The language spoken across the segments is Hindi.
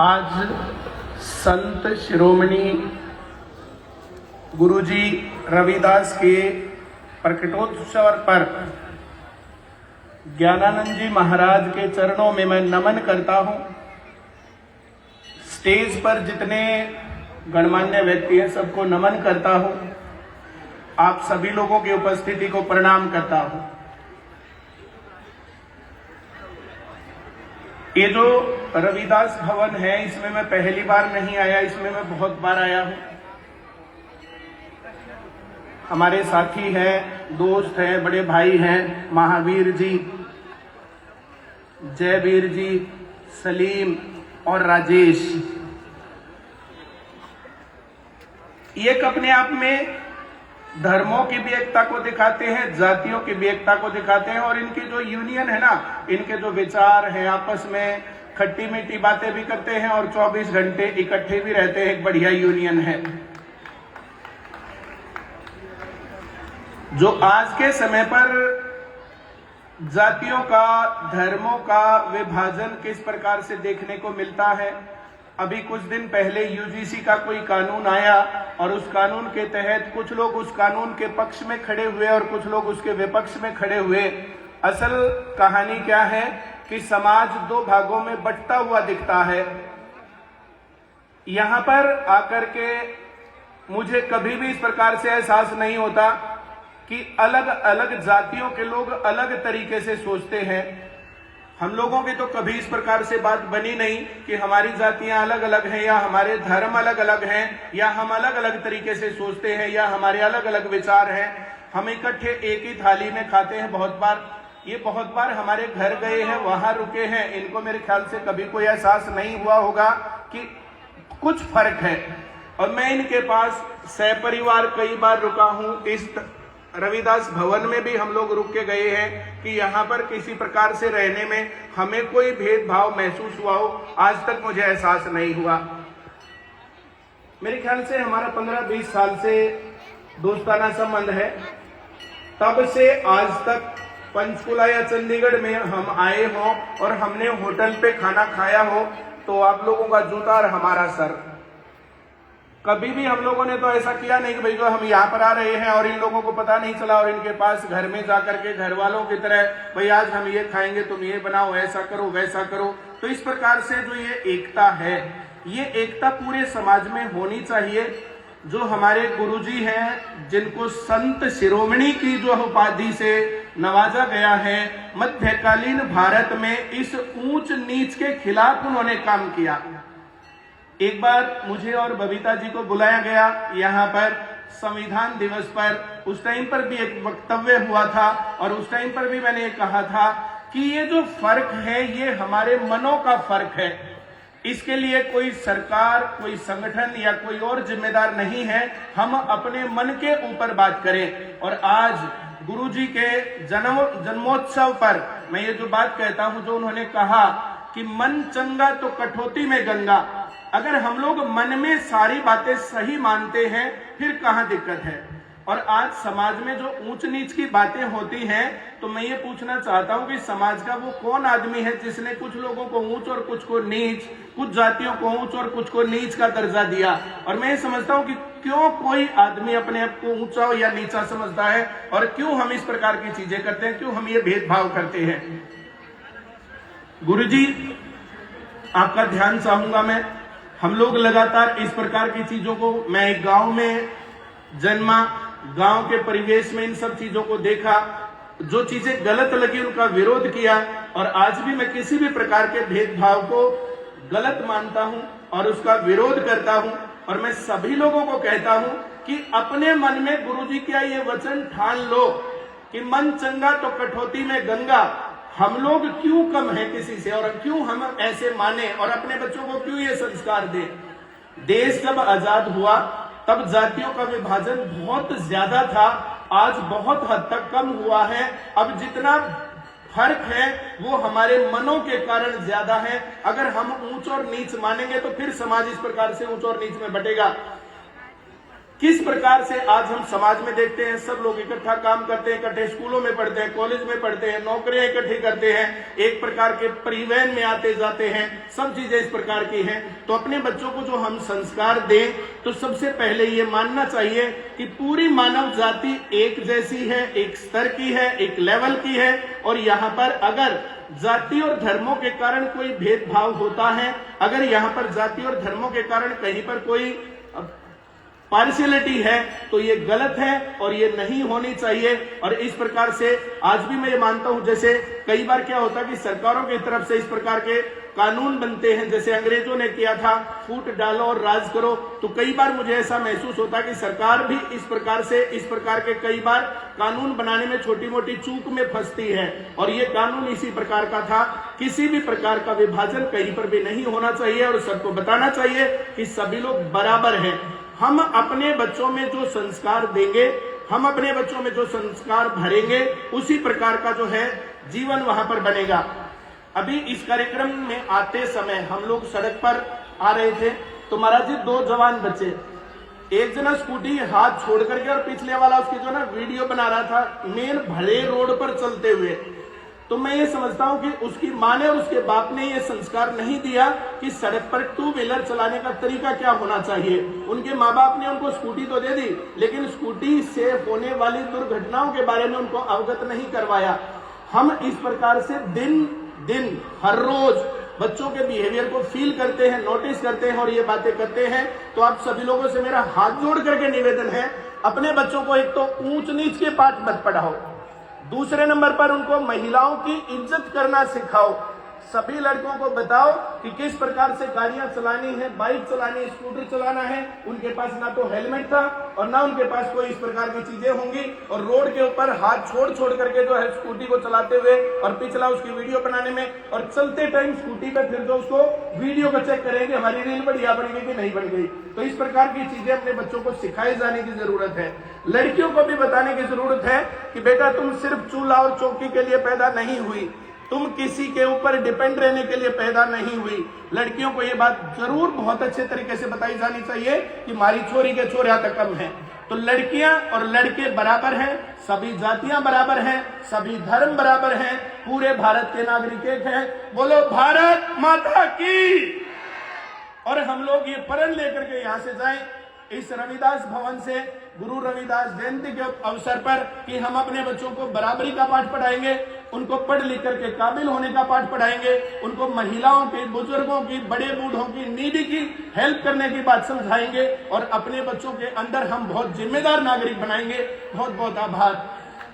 आज संत शिरोमणि गुरुजी रविदास के प्रकटोत्सव पर ज्ञानानंद जी महाराज के चरणों में मैं नमन करता हूं। स्टेज पर जितने गणमान्य व्यक्ति हैं सबको नमन करता हूं। आप सभी लोगों की उपस्थिति को प्रणाम करता हूं। ये जो रविदास भवन है इसमें मैं पहली बार नहीं आया, इसमें मैं बहुत बार आया हूं। हमारे साथी हैं, दोस्त हैं, बड़े भाई हैं, महावीर जी, जयवीर जी, सलीम और राजेश। ये अपने आप में धर्मों की भी एकता को दिखाते हैं, जातियों की भी एकता को दिखाते हैं और इनकी जो यूनियन है ना, इनके जो विचार हैं, आपस में खट्टी मीठी बातें भी करते हैं और 24 घंटे इकट्ठे भी रहते हैं। एक बढ़िया यूनियन है। जो आज के समय पर जातियों का, धर्मों का विभाजन किस प्रकार से देखने को मिलता है। अभी कुछ दिन पहले यूजीसी का कोई कानून आया और उस कानून के तहत कुछ लोग उस कानून के पक्ष में खड़े हुए और कुछ लोग उसके विपक्ष में खड़े हुए। असल कहानी क्या है कि समाज दो भागों में बंटता हुआ दिखता है। यहां पर आकर के मुझे कभी भी इस प्रकार से एहसास नहीं होता कि अलग अलग जातियों के लोग अलग तरीके से सोचते हैं। हम लोगों की तो कभी इस प्रकार से बात बनी नहीं कि हमारी जातियां अलग अलग हैं या हमारे धर्म अलग अलग हैं या हम अलग अलग तरीके से सोचते हैं या हमारे अलग अलग विचार हैं। हम इकट्ठे एक ही थाली में खाते हैं। बहुत बार हमारे घर गए हैं, वहां रुके हैं। इनको मेरे ख्याल से कभी कोई एहसास नहीं हुआ होगा कि कुछ फर्क है। और मैं इनके पास सहपरिवार कई बार रुका हूं। इस रविदास भवन में भी हम लोग रुक के गए हैं कि यहाँ पर किसी प्रकार से रहने में हमें कोई भेदभाव महसूस हुआ हो, आज तक मुझे एहसास नहीं हुआ। मेरे ख्याल से हमारा 15-20 साल से दोस्ताना संबंध है। तब से आज तक पंचकुला या चंडीगढ़ में हम आए हों और हमने होटल पे खाना खाया हो तो आप लोगों का जूता और हमारा सर। कभी भी हम लोगों ने तो ऐसा किया नहीं कि भाई जो हम यहाँ पर आ रहे हैं और इन लोगों को पता नहीं चला और इनके पास घर में जाकर के घर वालों की तरह भाई आज हम ये खाएंगे, तुम ये बनाओ, ऐसा करो वैसा करो। तो इस प्रकार से जो ये एकता है, ये एकता पूरे समाज में होनी चाहिए। जो हमारे गुरुजी हैं जिनको संत शिरोमणि की जो उपाधि से नवाजा गया है, मध्यकालीन भारत में इस ऊंच नीच के खिलाफ उन्होंने काम किया। एक बार मुझे और बबीता जी को बुलाया गया यहाँ पर संविधान दिवस पर। उस टाइम पर भी एक वक्तव्य हुआ था और उस टाइम पर भी मैंने कहा था कि ये जो फर्क है ये हमारे मनों का फर्क है। इसके लिए कोई सरकार, कोई संगठन या कोई और जिम्मेदार नहीं है। हम अपने मन के ऊपर बात करें। और आज गुरुजी के जन्मोत्सव पर मैं ये जो बात कहता हूं, जो उन्होंने कहा कि मन चंगा तो कठौती में गंगा। अगर हम लोग मन में सारी बातें सही मानते हैं फिर कहां दिक्कत है। और आज समाज में जो ऊंच नीच की बातें होती हैं तो मैं ये पूछना चाहता हूं कि समाज का वो कौन आदमी है जिसने कुछ लोगों को ऊंच और कुछ को नीच, कुछ जातियों को ऊंच और कुछ को नीच का दर्जा दिया। और मैं ये समझता हूं कि क्यों कोई आदमी अपने आप को ऊंचा या नीचा समझता है और क्यों हम इस प्रकार की चीजें करते हैं, क्यों हम ये भेदभाव करते हैं। गुरुजी आपका ध्यान चाहूंगा मैं। हम लोग लगातार इस प्रकार की चीजों को, मैं एक गांव में जन्मा, गांव के परिवेश में इन सब चीजों को देखा, जो चीजें गलत लगी उनका विरोध किया। और आज भी मैं किसी भी प्रकार के भेदभाव को गलत मानता हूं और उसका विरोध करता हूं। और मैं सभी लोगों को कहता हूं कि अपने मन में गुरुजी का ये वचन ठान लो कि मन चंगा तो कठौती में गंगा। हम लोग क्यों कम हैं किसी से और क्यों हम ऐसे माने और अपने बच्चों को क्यों ये संस्कार दें। देश जब आजाद हुआ तब जातियों का विभाजन बहुत ज्यादा था, आज बहुत हद तक कम हुआ है। अब जितना फर्क है वो हमारे मनों के कारण ज्यादा है। अगर हम ऊंच और नीच मानेंगे तो फिर समाज इस प्रकार से ऊंच और नीच में बटेगा। किस प्रकार से आज हम समाज में देखते हैं, सब लोग इकट्ठा काम करते हैं, इकट्ठे स्कूलों में पढ़ते हैं, कॉलेज में पढ़ते हैं, नौकरियां इकट्ठी करते हैं, एक प्रकार के परिवहन में आते जाते हैं, सब चीजें इस प्रकार की हैं। तो अपने बच्चों को जो हम संस्कार दें तो सबसे पहले ये मानना चाहिए कि पूरी मानव जाति एक जैसी है, एक स्तर की है, एक लेवल की है, और यहाँ पर अगर जाति और धर्मों के कारण कोई भेदभाव होता है, अगर यहाँ पर जाति और धर्मों के कारण कहीं पर कोई पार्शियलिटी है, तो ये गलत है और ये नहीं होनी चाहिए। और इस प्रकार से आज भी मैं ये मानता हूं, जैसे कई बार क्या होता है कि सरकारों की तरफ से इस प्रकार के कानून बनते हैं, जैसे अंग्रेजों ने किया था फूट डालो और राज करो, तो कई बार मुझे ऐसा महसूस होता है कि सरकार भी इस प्रकार से इस प्रकार के कई बार कानून बनाने में छोटी मोटी चूक में फंसती है। और ये कानून इसी प्रकार का था, किसी भी प्रकार का विभाजन कहीं पर भी नहीं होना चाहिए और सबको बताना चाहिए कि सभी लोग बराबर हैं। हम अपने बच्चों में जो संस्कार देंगे, हम अपने बच्चों में जो संस्कार भरेंगे, उसी प्रकार का जो है जीवन वहां पर बनेगा। अभी इस कार्यक्रम में आते समय हम लोग सड़क पर आ रहे थे, तो महाराज जी 2 जवान बच्चे, एक जना स्कूटी हाथ छोड़ करके और पिछले वाला उसकी जो ना वीडियो बना रहा था मेन भरे रोड पर चलते हुए। तो मैं ये समझता हूं कि उसकी मां ने और उसके बाप ने ये संस्कार नहीं दिया कि सड़क पर 2 व्हीलर चलाने का तरीका क्या होना चाहिए। उनके माँ बाप ने उनको स्कूटी तो दे दी, लेकिन स्कूटी से होने वाली दुर्घटनाओं के बारे में उनको अवगत नहीं करवाया। हम इस प्रकार से दिन दिन हर रोज बच्चों के बिहेवियर को फील करते हैं, नोटिस करते हैं और ये बातें करते हैं। तो आप सभी लोगों से मेरा हाथ जोड़ करके निवेदन है, अपने बच्चों को एक तो ऊंच नीच के पाठ मत पढ़ाओ, दूसरे नंबर पर उनको महिलाओं की इज्जत करना सिखाओ। सभी लड़कों को बताओ कि किस प्रकार से गाड़ियां चलानी है, बाइक चलानी है, स्कूटर चलाना है। उनके पास ना तो हेलमेट था और ना उनके पास कोई इस प्रकार की चीजें होंगी, और रोड के ऊपर हाथ छोड़ छोड़ करके जो है स्कूटी को चलाते हुए और पिछला उसकी वीडियो बनाने में, और चलते टाइम स्कूटी पे फिर जो उसको वीडियो को चेक करेंगे हमारी रील बढ़िया बन गई कि नहीं बन गई। तो इस प्रकार की चीजें अपने बच्चों को सिखाई जाने की जरूरत है। लड़कियों को भी बताने की जरूरत है कि बेटा तुम सिर्फ चूल्हा और चौकी के लिए पैदा नहीं हुई, तुम किसी के ऊपर डिपेंड रहने के लिए पैदा नहीं हुई। लड़कियों को ये बात जरूर बहुत अच्छे तरीके से बताई जानी चाहिए कि हमारी छोरी के छोरा तक कम है। तो लड़कियां और लड़के बराबर हैं, सभी जातियां बराबर हैं, सभी धर्म बराबर हैं, पूरे भारत के नागरिक एक हैं। बोलो भारत माता की। और हम लोग ये प्रण लेकर के यहाँ से जाएं इस रविदास भवन से गुरु रविदास जयंती के अवसर पर कि हम अपने बच्चों को बराबरी का पाठ पढ़ाएंगे, उनको पढ़ लिख करके काबिल होने का पाठ पढ़ाएंगे, उनको महिलाओं की, बुजुर्गों की, बड़े बूढ़ों की, नीडी की हेल्प करने की बात समझाएंगे और अपने बच्चों के अंदर हम बहुत जिम्मेदार नागरिक बनाएंगे। बहुत बहुत आभार।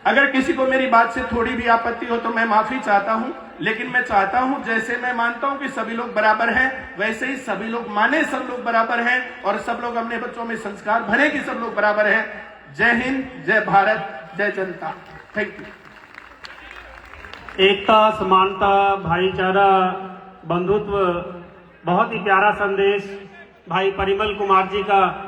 अगर किसी को मेरी बात से थोड़ी भी आपत्ति हो तो मैं माफी चाहता हूं, लेकिन मैं चाहता हूं जैसे मैं मानता हूं कि सभी लोग बराबर हैं, वैसे ही सभी लोग माने सब लोग बराबर हैं और सब लोग अपने बच्चों में संस्कार भरे कि सब लोग बराबर हैं। जय हिंद, जय भारत, जय जनता। Thank you. एकता, समानता, भाईचारा, बंधुत्व, बहुत ही प्यारा संदेश भाई परिमल कुमार जी का